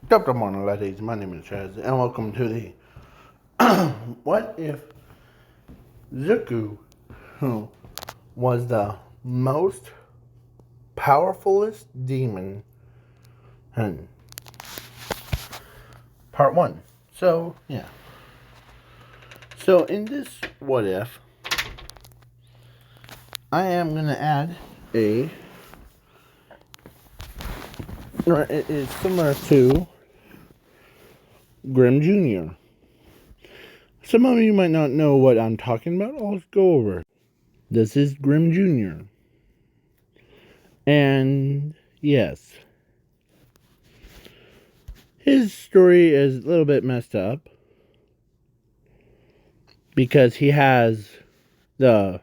Good morning, ladies. My name is Chaz, and welcome to the What If Zuku, who was the most powerfulest demon, and part one. So, yeah. So, in this What If, I am going to add a. It is similar to Grim Jr. Some of you might not know what I'm talking about. I'll go over it. This is Grim Jr. And yes, his story is a little bit messed up because he has the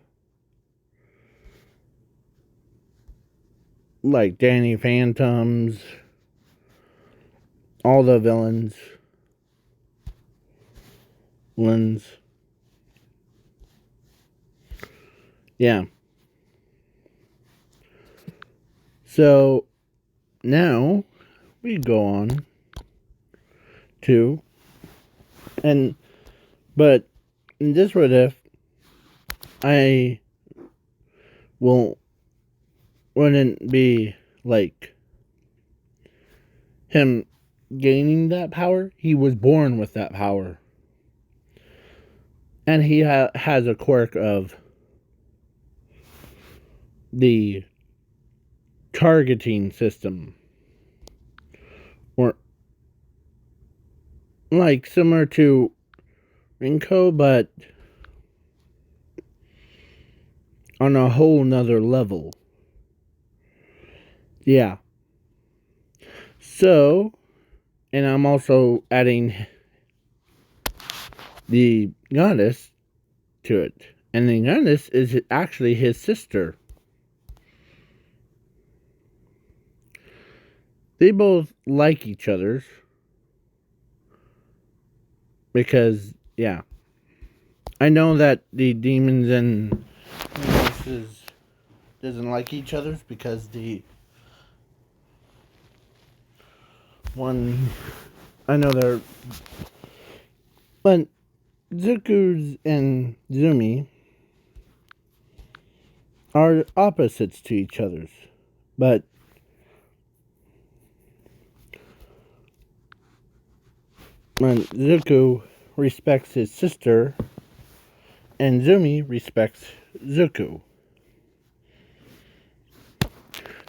Danny Phantoms, all the villains. Yeah. So now we go on to but in this what if I wouldn't be like him gaining that power. He was born with that power. And he has a quirk of the targeting system. Or like similar to Rinko, but on a whole nother level. Yeah. So, and I'm also adding the goddess to it. And the goddess is actually his sister. They both like each other. Because, yeah. I know that the demons and universes doesn't like each other because the one I know they're but Zuku's and Zumi are opposites to each other's. But when Zuku respects his sister and Zumi respects Zuku.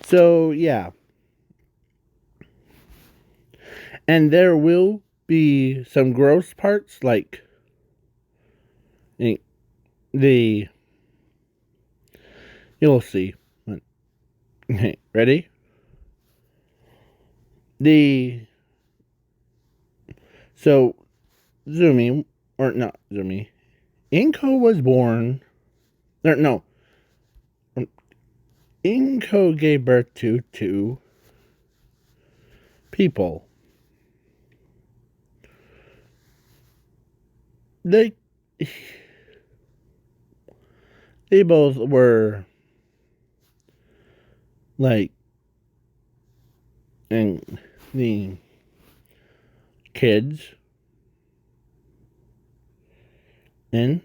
So yeah. And there will be some gross parts like the you'll see. Ready? So Zumi, or not Zumi, Inko was born. No, Inko gave birth to two people. They both were like and the kids and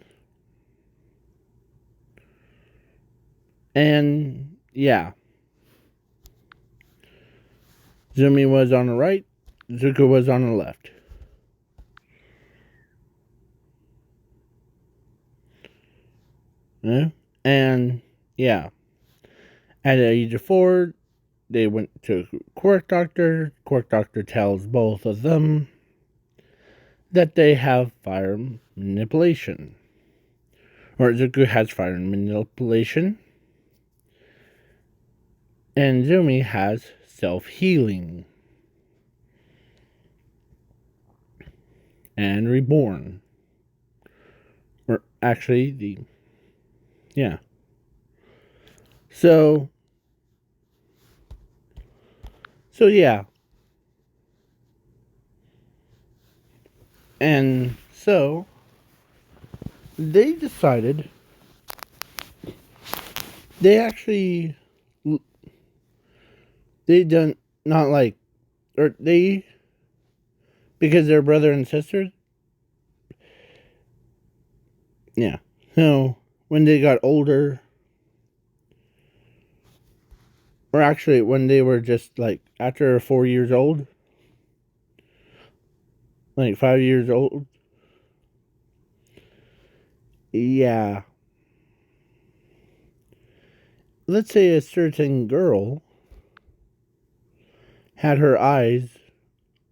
yeah. Zumi was on the right, Zuko was on the left. Yeah? And yeah. At the age of 4, they went to Quirk Doctor. Quirk Doctor tells both of them that they have fire manipulation. Or Zuko has fire manipulation. And Zumi has self-healing. And reborn. Or actually, yeah. So yeah. And so they decided they actually they done not like or they because they're brother and sister. Yeah. So when they got older, or actually when they were just like after 4 years old, like 5 years old. Yeah. Let's say a certain girl had her eyes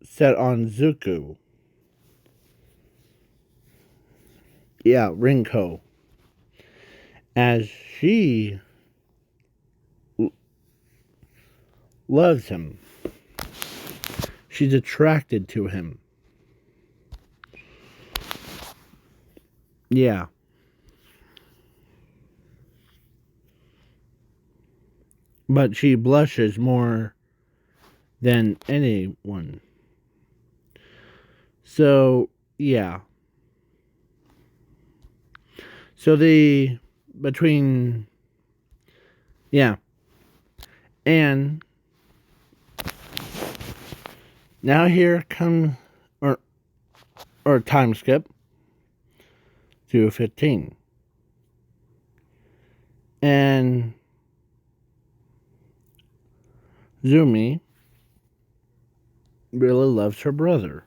set on Zuko. Yeah, Rinko. As she loves him. She's attracted to him. Yeah. But she blushes more than anyone. So, yeah. So between, yeah. And now here comes, or time skip to 15. And Zumi really loves her brother.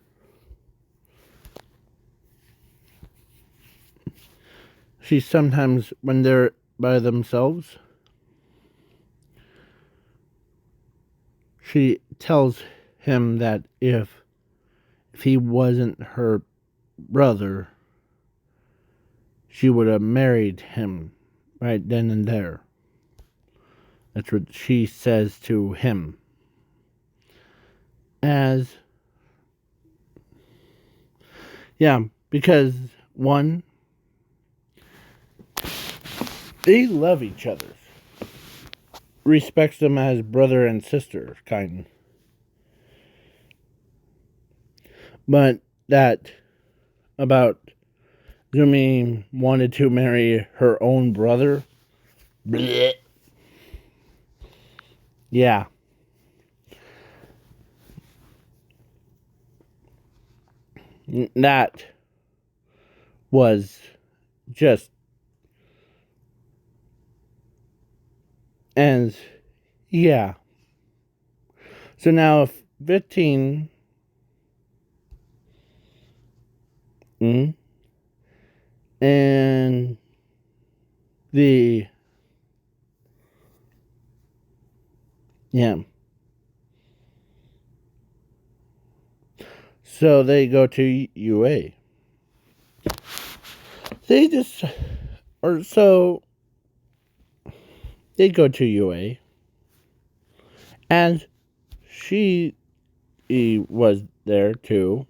She sometimes, when they're by themselves, she tells him that if he wasn't her brother, she would have married him right then and there. That's what she says to him. Because one, they love each other, respects them as brother and sister, kind. But that about Zumi wanted to marry her own brother. Blech. Yeah. That was just. And yeah. So now 15. And the. Yeah. So they go to UA. They just. Or so. They go to UA. And she was there too.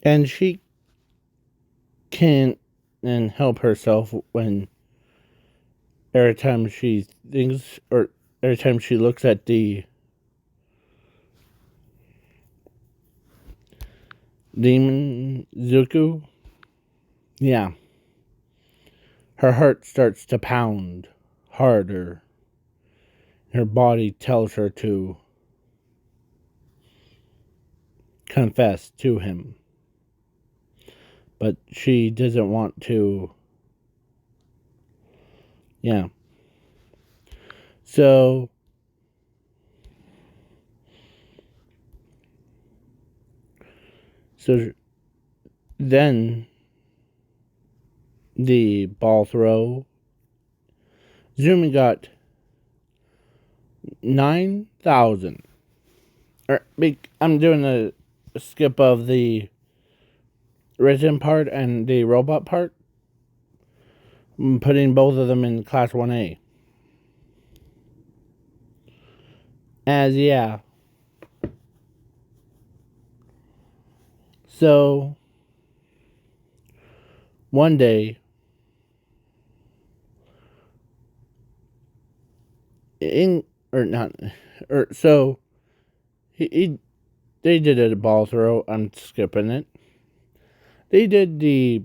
And she can't and help herself when every time she thinks or every time she looks at the demon Zuko, yeah, her heart starts to pound harder. Her body tells her to confess to him, but she doesn't want to. Yeah. So then the ball throw. Zumi got 9,000. I'm doing a skip of the written part and the robot part. I'm putting both of them in class 1A. Yeah. So one day so they did a ball throw. I'm skipping it. They did the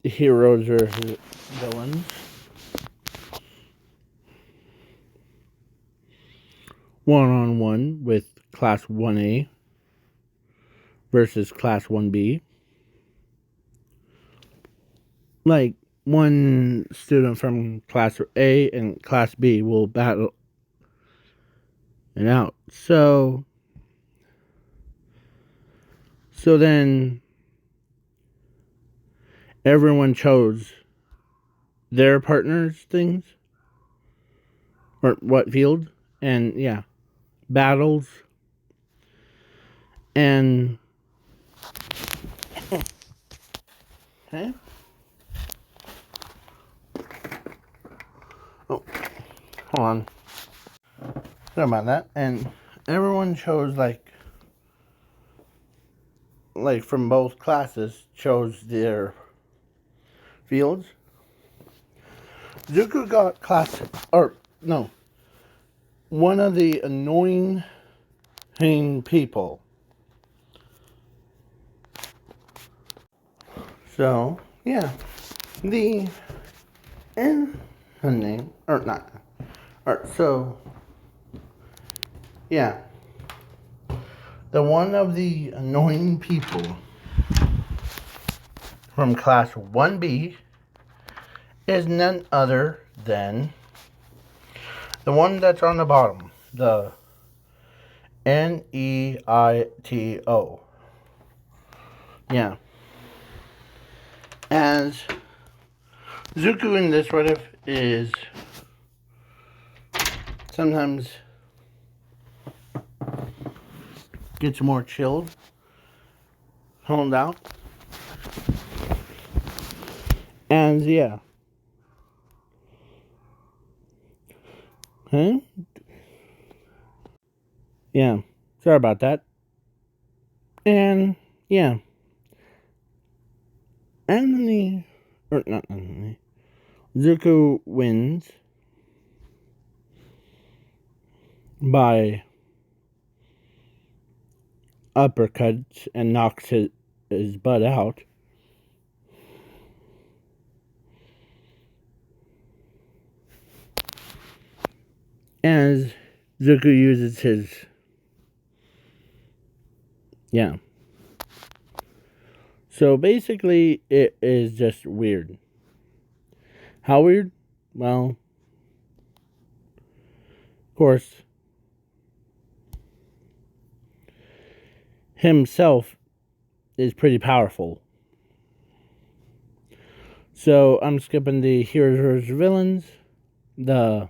heroes versus villains. 1-on-1 with class 1A. versus Class 1B. Like, one student from Class A and Class B will battle it out. So then everyone chose their partners' things, or what field, and yeah, battles, and okay. Oh, hold on. Sorry about that. And everyone chose like from both classes chose their fields. Zuko got class, or no, one of the annoying people. So yeah, the and her name or not, or so yeah, the one of the annoying people from Class 1B is none other than the one that's on the bottom, the Neito. Yeah. As Zuko in this what if is sometimes gets more chilled, honed out. And yeah. Huh? Yeah. Sorry about that. And yeah. Anthony, or not Anthony, Zuko wins by uppercuts and knocks his butt out. As Zuko uses his, yeah. So basically, it is just weird. How weird? Well, of course, himself is pretty powerful. So I'm skipping the heroes versus villains, but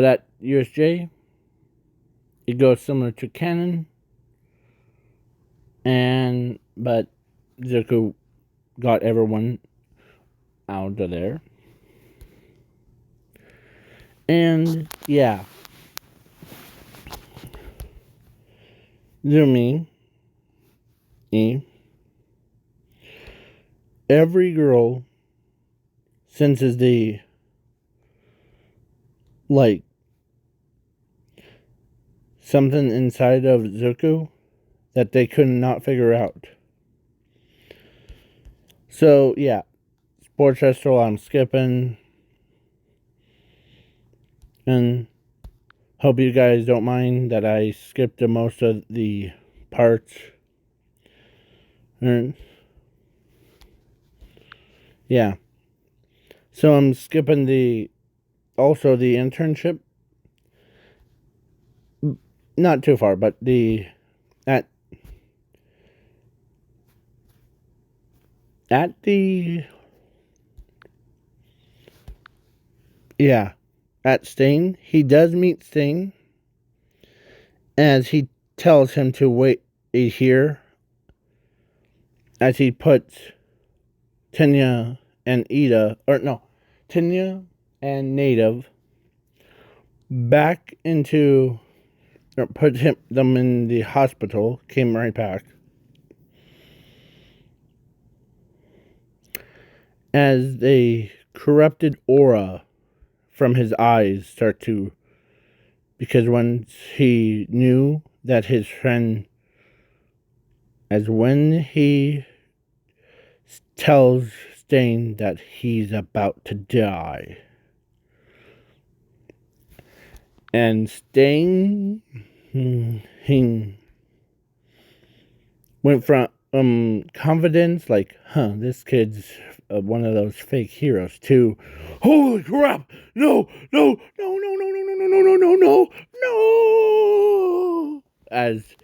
at USJ, it goes similar to canon, but Zuko got everyone out of there. And yeah. Zumi, every girl senses the something inside of Zuko that they could not figure out. So yeah, Sports Festival I'm skipping. And hope you guys don't mind that I skipped most of the parts. And yeah. So I'm skipping also the internship. Not too far, but at Stain. He does meet Stain as he tells him to wait here as he puts Tenya and Tenya and Native back into, or put them in the hospital, came right back. As the corrupted aura from his eyes start to, because once he knew that his friend, as when he tells Stain that he's about to die. And Stain, went from confidence, like, this kid's one of those fake heroes, to, holy crap, no, no, no, no, no, no, no, no, no, no, no, no, as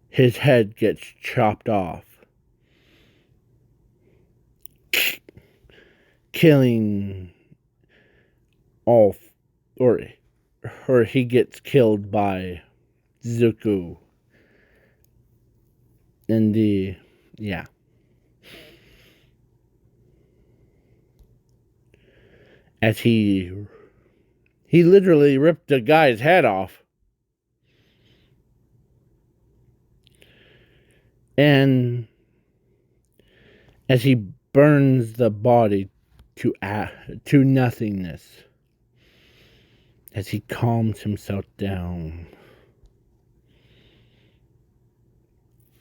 his head gets chopped off, killing all, or he gets killed by Zuko. And as he literally ripped the guy's head off. And as he burns the body to nothingness, as he calms himself down,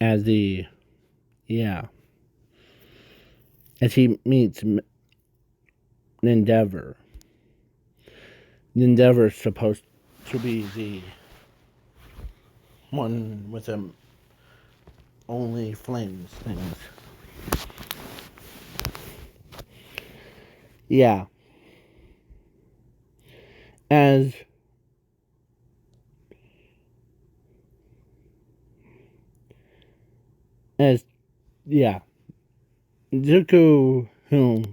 as he meets Endeavor. Endeavor's supposed to be the one with the only flames things. Yeah. As Zuko, who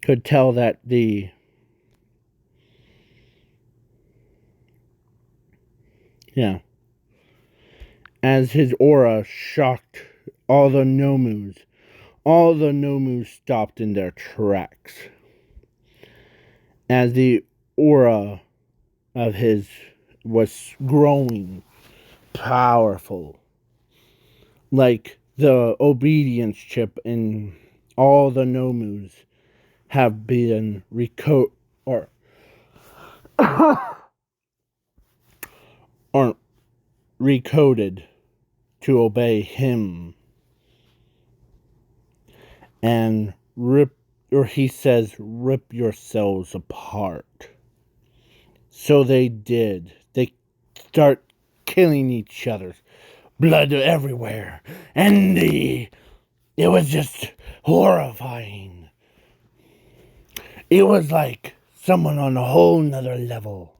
could tell that as his aura shocked all the Nomus. All the Nomus stopped in their tracks. As the aura of his was growing powerful. Like the obedience chip in all the Nomus have been recoded to obey him. And he says, rip yourselves apart. So they did. They start killing each other. Blood everywhere. And it was just horrifying. It was like someone on a whole nother level.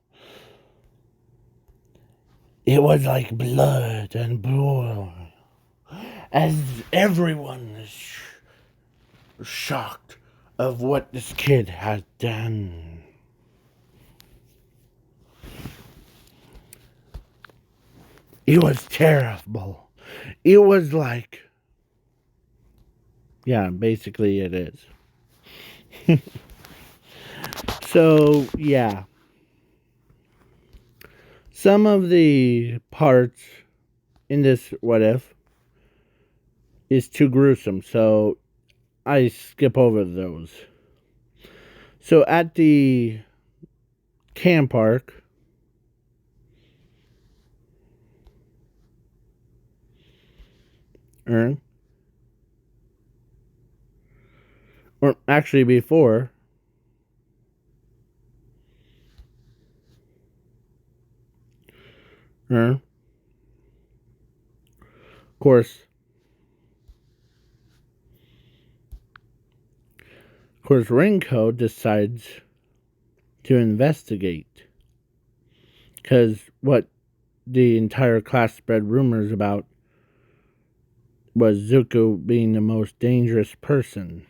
It was like blood and blood. As everyone is shocked of what this kid has done. It was terrible. It was like, basically it is. So, some of the parts in this what if is too gruesome, so I skip over those. So at the camp park, or actually before, of course, Rinko decides to investigate. Because what the entire class spread rumors about was Zuko being the most dangerous person.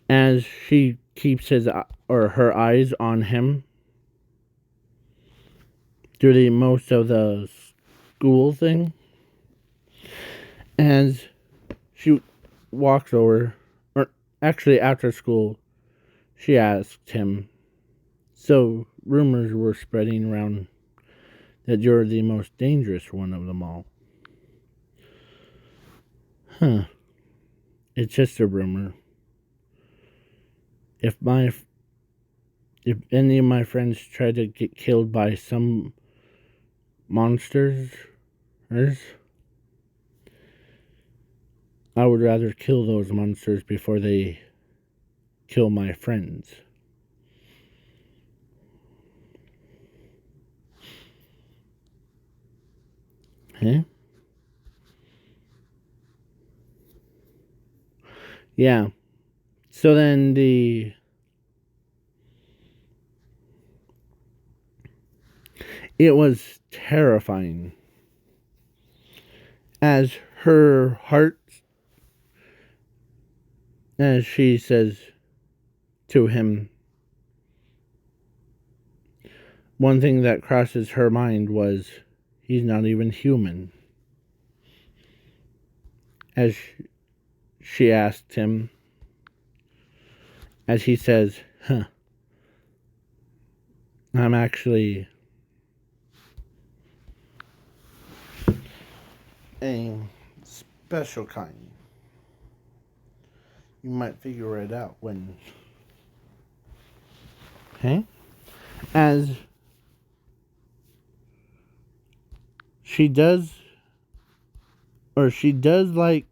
As she keeps her eyes on him through the most of the school thing. As she walks over, or actually after school, she asked him, so rumors were spreading around that you're the most dangerous one of them all. It's just a rumor. If any of my friends try to get killed by some monsters, I would rather kill those monsters before they kill my friends. Okay. Yeah. So then it was terrifying as her heart, as she says to him, one thing that crosses her mind was, he's not even human. As she asked him, as he says, I'm actually a special kind. You might figure it out when. Okay? As she does, or she does like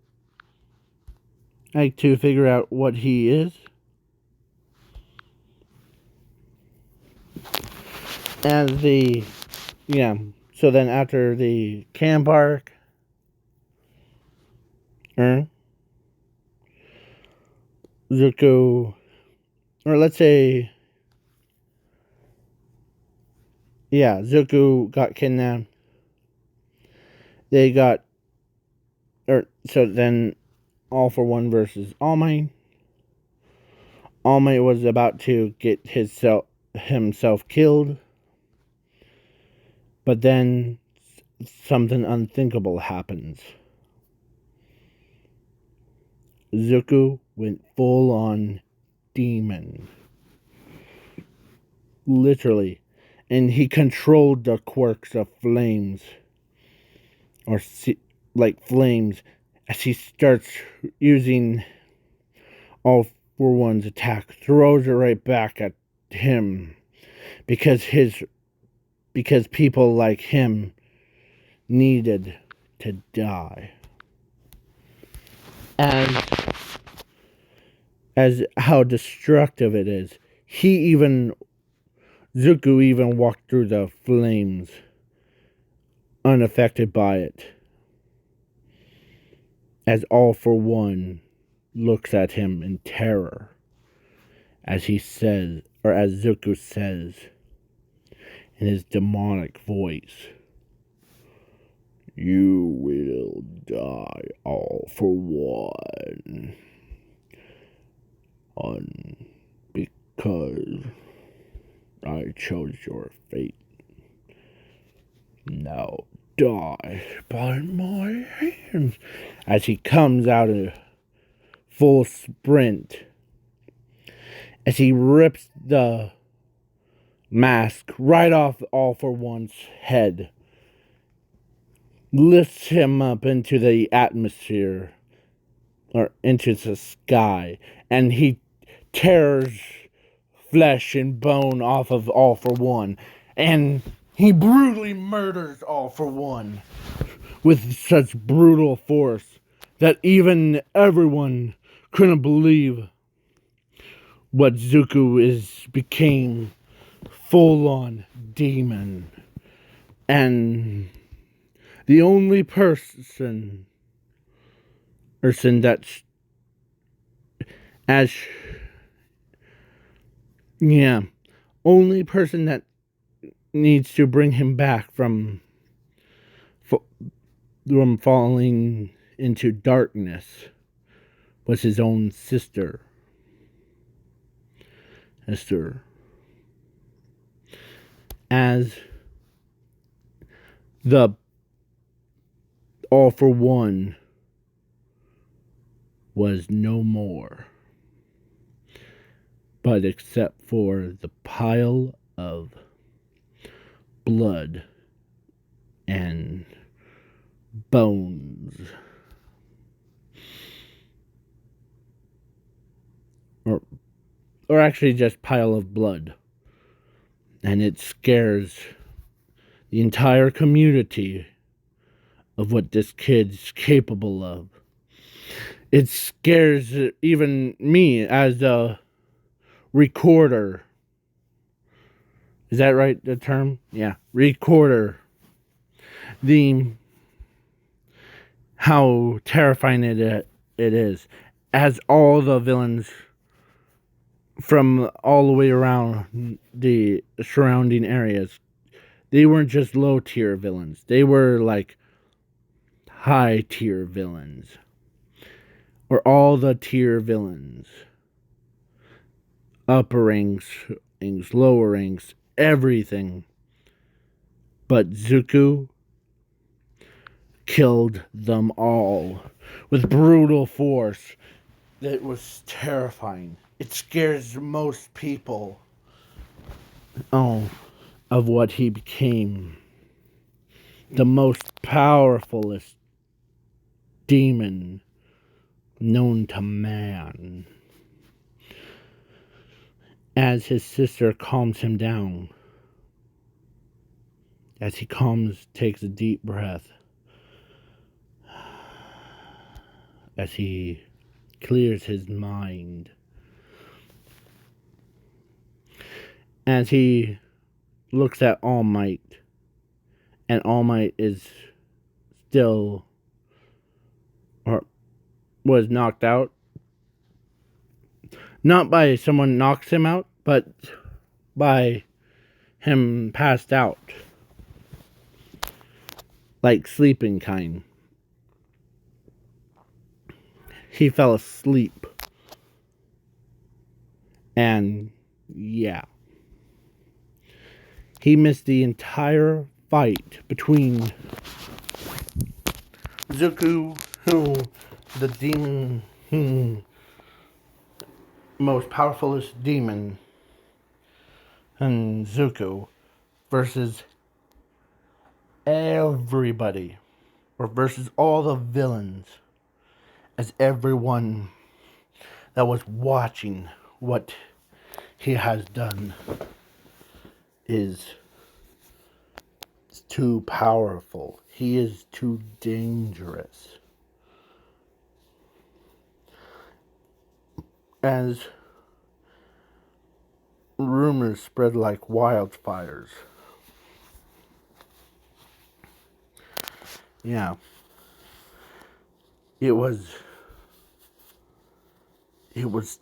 to figure out what he is. As so then after the camp arc, Zuko, or let's say, Zuko got kidnapped. They got, so then All for One versus All Might. All Might was about to get himself killed, but then something unthinkable happens. Zuko went full on demon. Literally. And he controlled the quirks of flames. Or like flames. As he starts using All for One's attack. Throws it right back at him. Because people like him needed to die. As how destructive it is. Zuko even walked through the flames unaffected by it. As All for One looks at him in terror. As he says, or as Zuko says in his demonic voice, "You will die, All for One. Because I chose your fate. Now die by my hands." As he comes out in a full sprint. As he rips the mask right off All for One's head. Lifts him up into the atmosphere. Or into the sky. And he tears flesh and bone off of All for One. And he brutally murders All for One. With such brutal force that even everyone couldn't believe what Zuko became full on demon. And the only person that's only person that needs to bring him back from falling into darkness was his own sister, Esther. As the All for One was no more, but except for the pile of blood and bones. Or actually just pile of blood. And it scares the entire community of what this kid's capable of. It scares even me as a recorder. Is that right, the term? Yeah, recorder. how terrifying it is, as all the villains from all the way around the surrounding areas, they weren't just low tier villains, they were like high tier villains, or all the tier villains, upper ranks, lower ranks, everything. But Zuko killed them all with brutal force that was terrifying. It scares most people of what he became. The most powerfulest demon known to man. As his sister calms him down, as he takes a deep breath, as he clears his mind, as he looks at All Might, and All Might is still, or was knocked out. Not by someone knocks him out, but by him passed out. Like sleeping kind. He fell asleep. And yeah. He missed the entire fight between Zuko, the demon, most powerfulest demon, and Zuko, versus everybody, or versus all the villains, as everyone that was watching what he has done is too powerful. He is too dangerous. As rumors spread like wildfires. Yeah. It was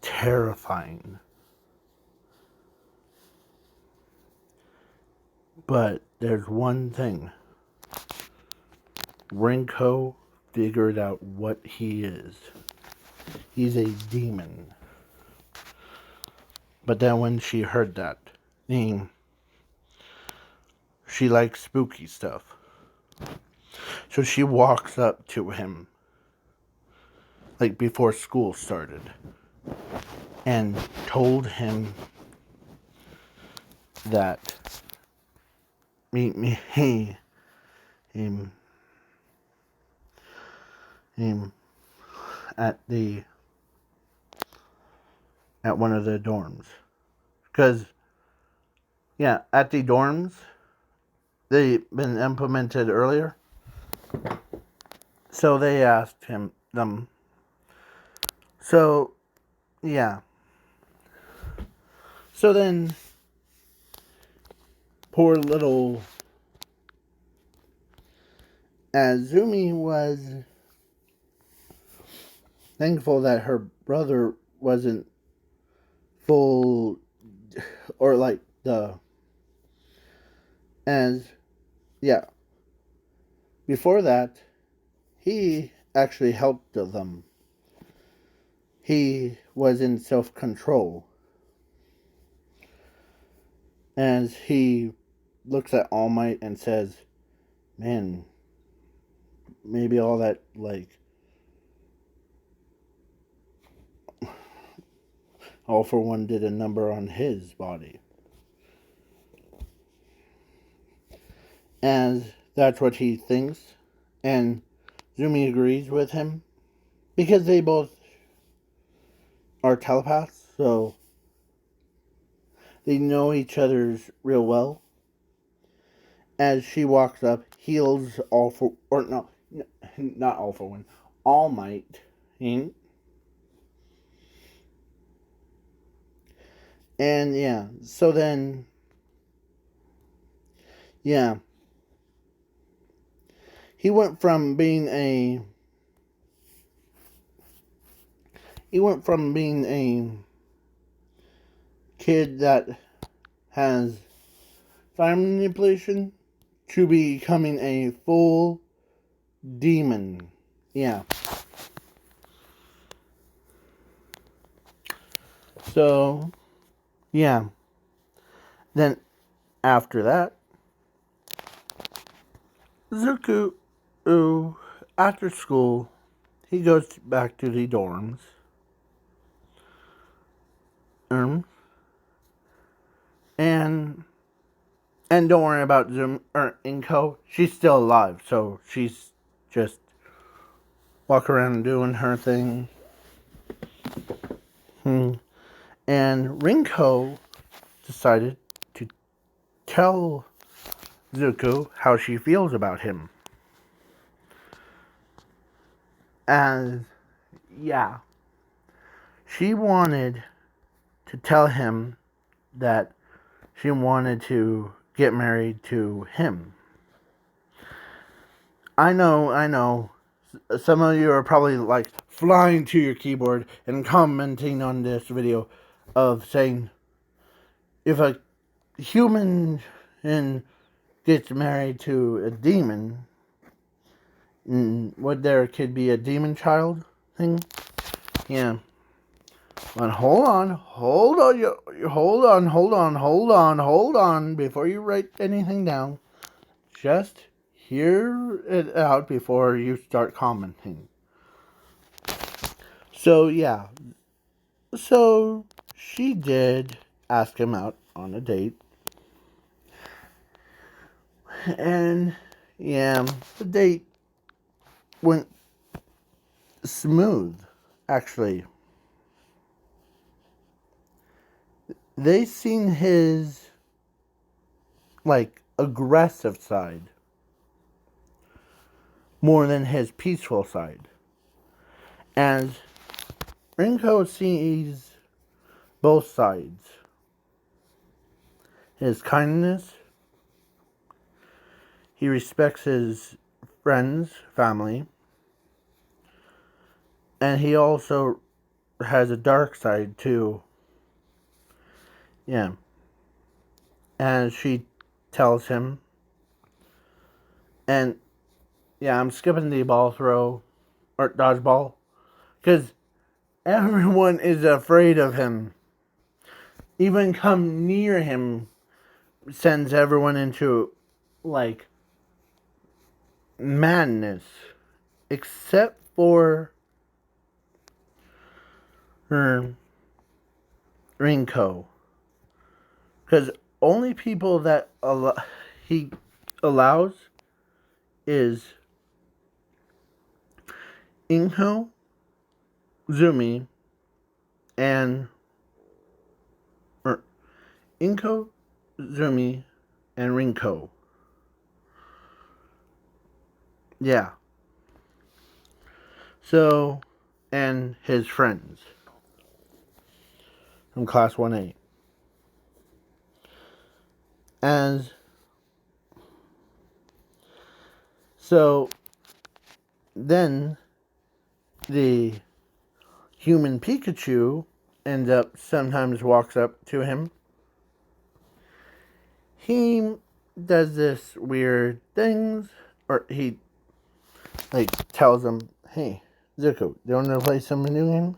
terrifying. But there's one thing. Rinko figured out what he is. He's a demon. But then when she heard that, she likes spooky stuff. So she walks up to him, like before school started, and told him that meet me at one of the dorms. Because, yeah, at the dorms, they've been implemented earlier. So they asked them. So, yeah. So then, poor little Azumi was thankful that her brother wasn't full, or like yeah. Before that, he actually helped them. He was in self-control. As he looks at All Might and says, man, maybe all that, like, All for One did a number on his body. And that's what he thinks. And Zumi agrees with him. Because they both are telepaths, so they know each other's real well. As she walks up, heals All for... Or no, not All for One. All Might. And yeah, so then... Yeah. He went from being a he went from being a kid that has fire manipulation to becoming a full demon. Yeah. So, yeah. Then, after that, Zuko, after school, he goes back to the dorms. And don't worry about Inko. She's still alive, so she's just walking around doing her thing. And Rinko decided to tell Zuko how she feels about him. And yeah, she wanted to tell him that she wanted to get married to him. I know. Some of you are probably like flying to your keyboard and commenting on this video of saying, if a human gets married to a demon, would their kid be a demon child thing? Yeah. But hold on, before you write anything down. Just hear it out before you start commenting. So, yeah. So, she did ask him out on a date. And, yeah, the date went smooth, actually. They seen his, aggressive side more than his peaceful side. And Rinko sees both sides. His kindness, he respects his friends, family, and he also has a dark side too. Yeah. And she tells him, and yeah, I'm skipping the ball throw, or dodgeball, because everyone is afraid of him. Even come near him sends everyone into, madness. Except for her Rinko. Because only people that he allows is Inko, Zumi, and Inko, Zumi, and Rinko. Yeah. So, and his friends from Class 1A. And so, then the human Pikachu sometimes walks up to him. He does this weird things, or he tells him, "Hey, Zuko, do you want to play some new game?"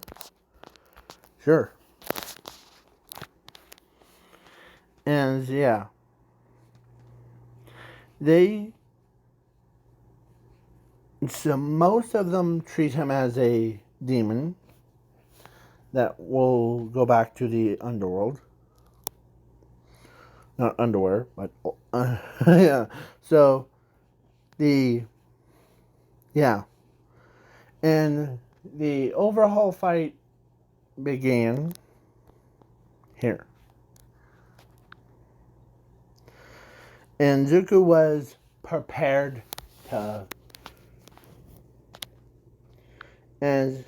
Sure. And yeah, so most of them treat him as a demon that will go back to the underworld. Not underwear, but yeah. So and the overhaul fight began here. And Zuko was prepared to, as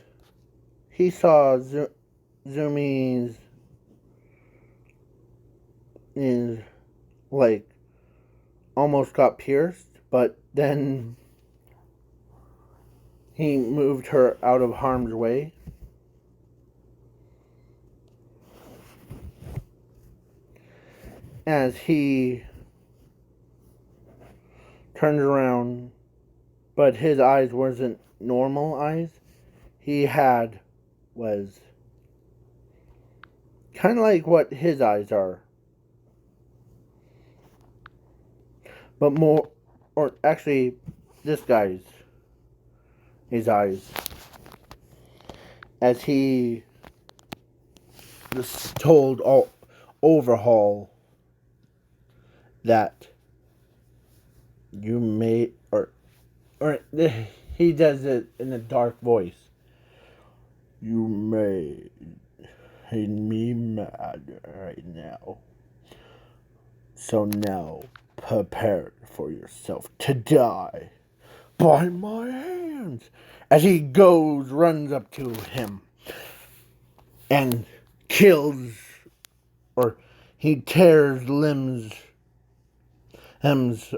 he saw Zumi's is almost got pierced, but then he moved her out of harm's way. as he turned around, but his eyes wasn't normal eyes. He was kind of like what his eyes are, but more, or actually, this guy's his eyes, as he just told Overhaul that you may, or he does it in a dark voice. You made me mad right now. So now prepare for yourself to die by my hands. As he runs up to him and kills, or he tears limbs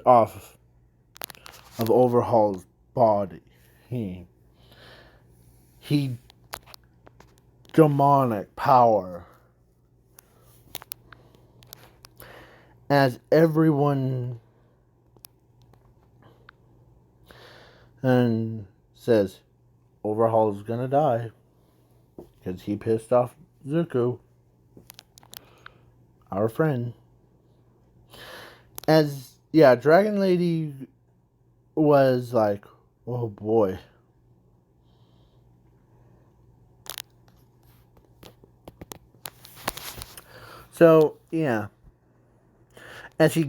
off of Overhaul's body. He demonic power. As everyone and says Overhaul's gonna die because he pissed off Zuko, our friend. Dragon Lady was like, oh boy. So, yeah. As he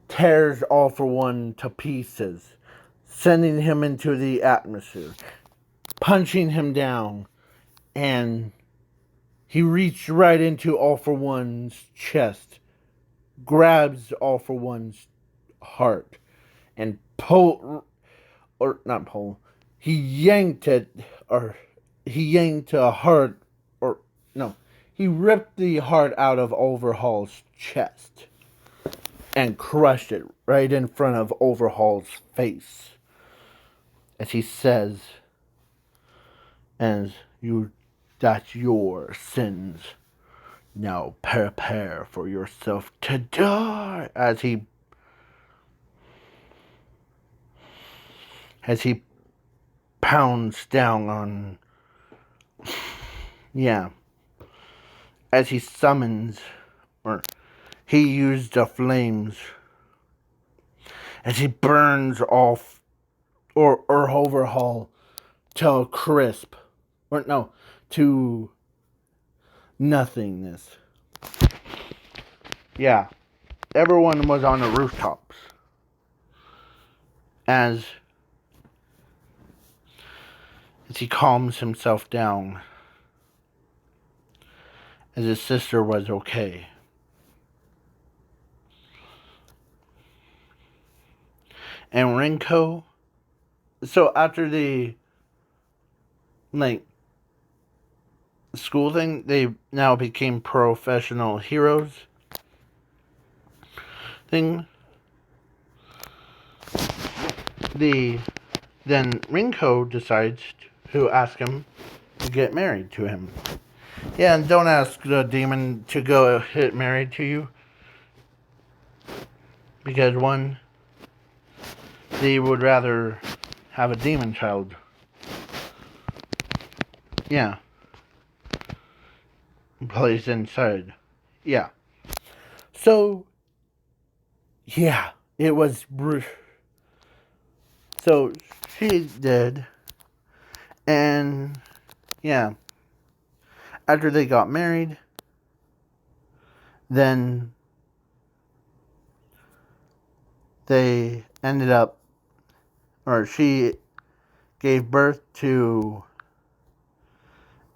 tears All for One to pieces, sending him into the atmosphere, punching him down, and he reached right into All for One's chest, grabs All for One's heart, and he yanked a heart, he ripped the heart out of Overhaul's chest and crushed it right in front of Overhaul's face. As he says, that's your sins. Now prepare for yourself to die. As he pounds down on, as he summons, or he used the flames, as he burns off, or Overhaul to a crisp, to nothingness. Yeah, everyone was on the rooftops. As he calms himself down, as his sister was okay. And Rinko, so after the school thing, they now became professional heroes thing. Then Rinko decides to ask him to get married to him. Yeah, and don't ask the demon to go get married to you, because one, they would rather have a demon child. Yeah. Placed inside. Yeah. So, yeah, it was. So she did, and yeah, after they got married, then they ended up, or she gave birth to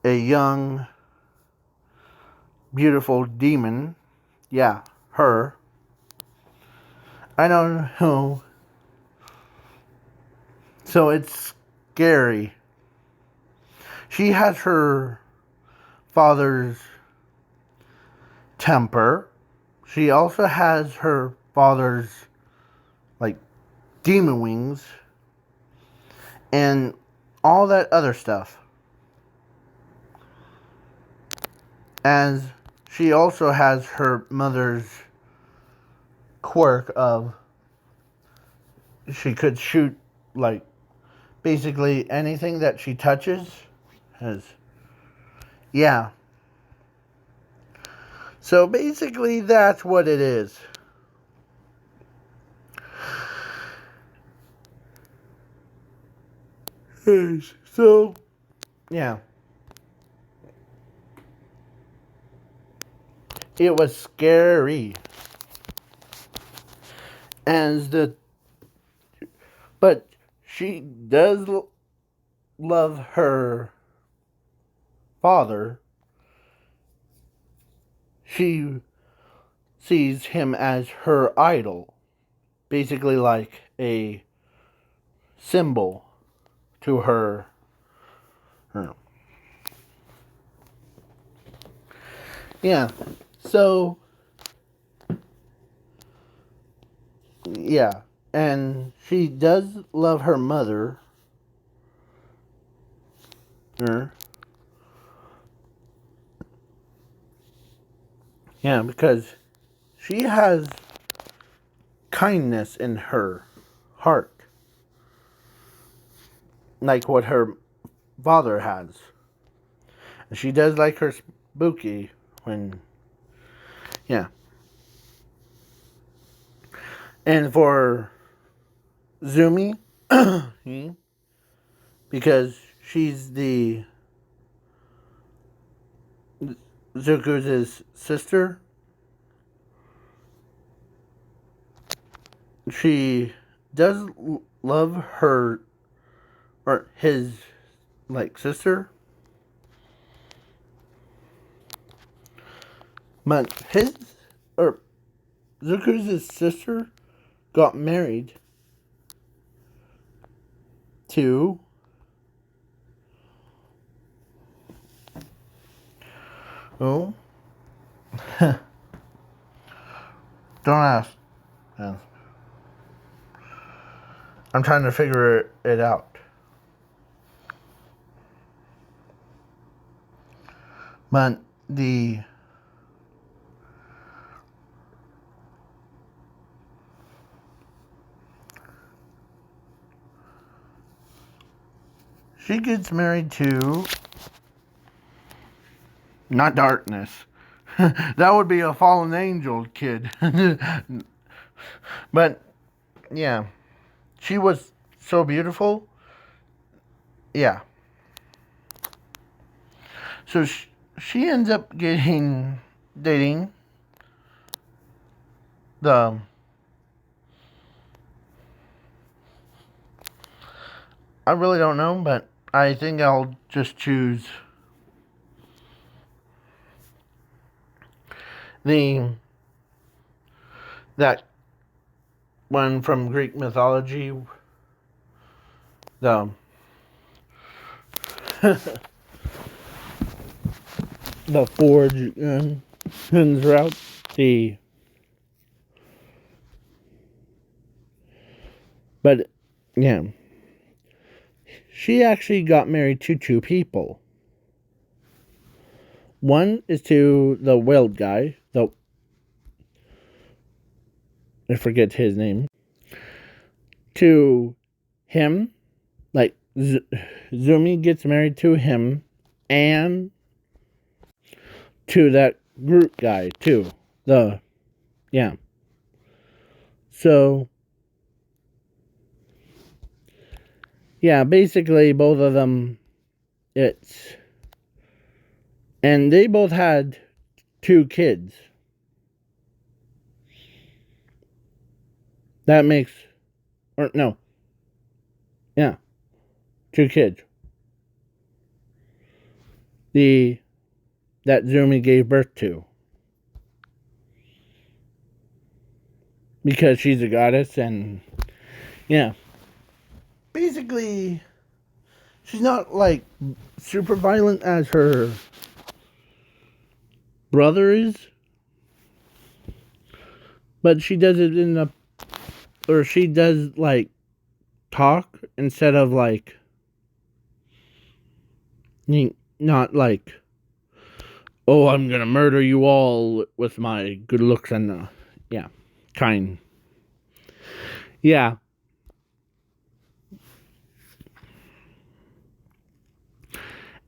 a young, beautiful demon. Yeah, her. I don't know. So it's scary. She has her father's temper. She also has her father's, demon wings. And all that other stuff. As she also has her mother's quirk of she could shoot, like, basically anything that she touches has, yeah. So basically that's what it is. So, yeah. It was scary. But she does love her father. She sees him as her idol, basically like a symbol to her. Yeah. So, yeah. And she does love her mother. Yeah, because she has kindness in her heart, like what her father has. She does like her spooky when, yeah. And for Zumi, because she's the Zuku's sister, she does love her or his like sister, but his or Zuku's sister got married to oh don't ask. I'm trying to figure it out. But she gets married to not Darkness. That would be a fallen angel kid. But yeah, she was so beautiful. Yeah. So she ends up dating the I really don't know, but I think I'll just choose the that one from Greek mythology, the the forge route, but yeah, she actually got married to two people. One is to the whale guy, I forget his name. To him, like Zumi gets married to him, and to that Groot guy too. Yeah. So yeah, basically both of them, and they both had two kids. That makes, or no, yeah, two kids. That Zumi gave birth to. Because she's a goddess, and yeah. Basically, she's not like super violent as her brother is, but she does it she does like talk instead of like, not like oh, I'm gonna murder you all with my good looks and, yeah, kind. Yeah.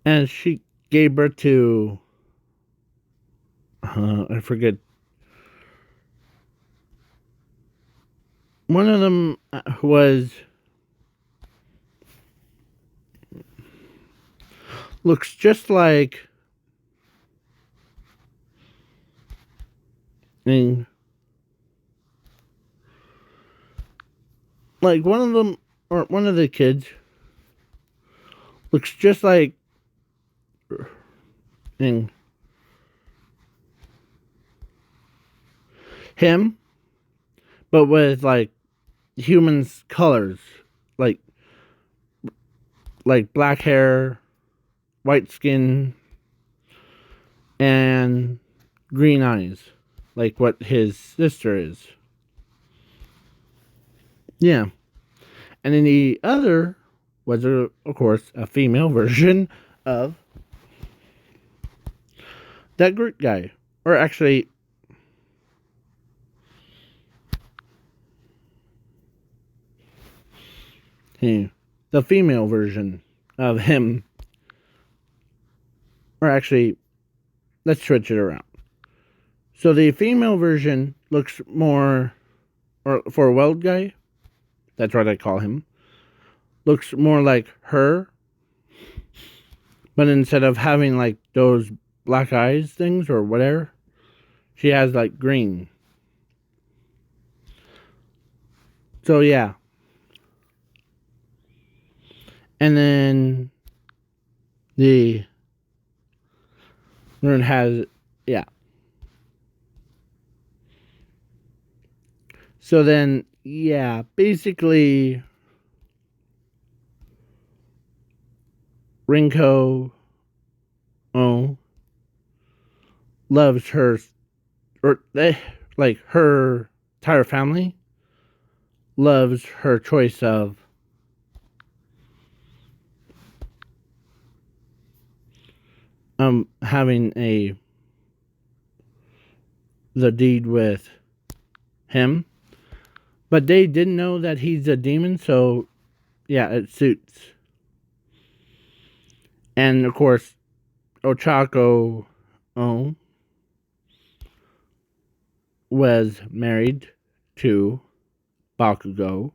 And she gave birth to, I forget. One of them was, looks just like, like one of them, or one of the kids, looks just like him, but with like humans' colors, like black hair, white skin, and green eyes, like what his sister is. Yeah. And then the other was, of course, a female version of that Groot guy. Or actually, the female version of him. Or actually, let's switch it around. So the female version looks more, or for a Weld guy, that's what I call him, looks more like her. But instead of having like those black eyes things or whatever, she has like green. So yeah. And then the Rune has, yeah. So then, yeah, basically, Rinko, loves her, or they, like her entire family loves her choice of having the deed with him, but they didn't know that he's a demon, so yeah, it suits. And of course, Ochako was married to Bakugo.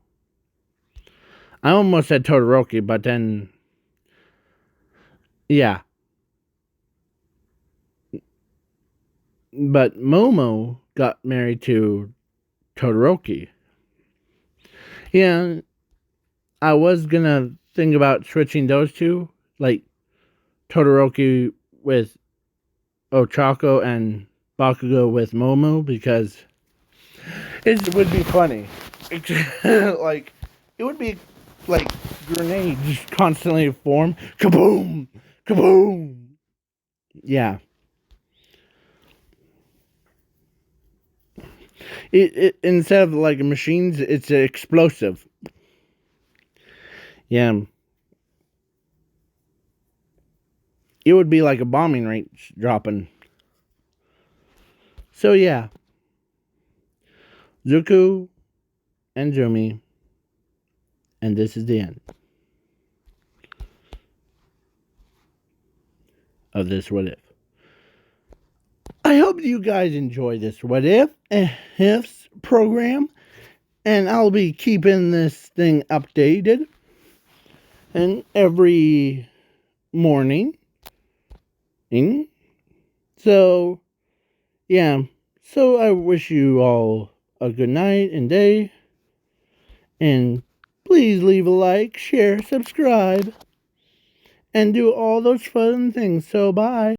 I almost said Todoroki, but then, yeah. But Momo got married to Todoroki. Yeah, I was gonna think about switching those two, like Todoroki with Ochako and Bakugo with Momo, because it would be funny. Like, it would be like grenades constantly form. Kaboom! Kaboom! Yeah. It instead of like machines, it's explosive. Yeah. It would be like a bombing range dropping. So yeah. Zuko and Jumi. And this is the end of this What If. I hope you guys enjoy this What Ifs program. And I'll be keeping this thing updated. And every morning. So, yeah. So I wish you all a good night and day. And please leave a like, share, subscribe, and do all those fun things. So bye.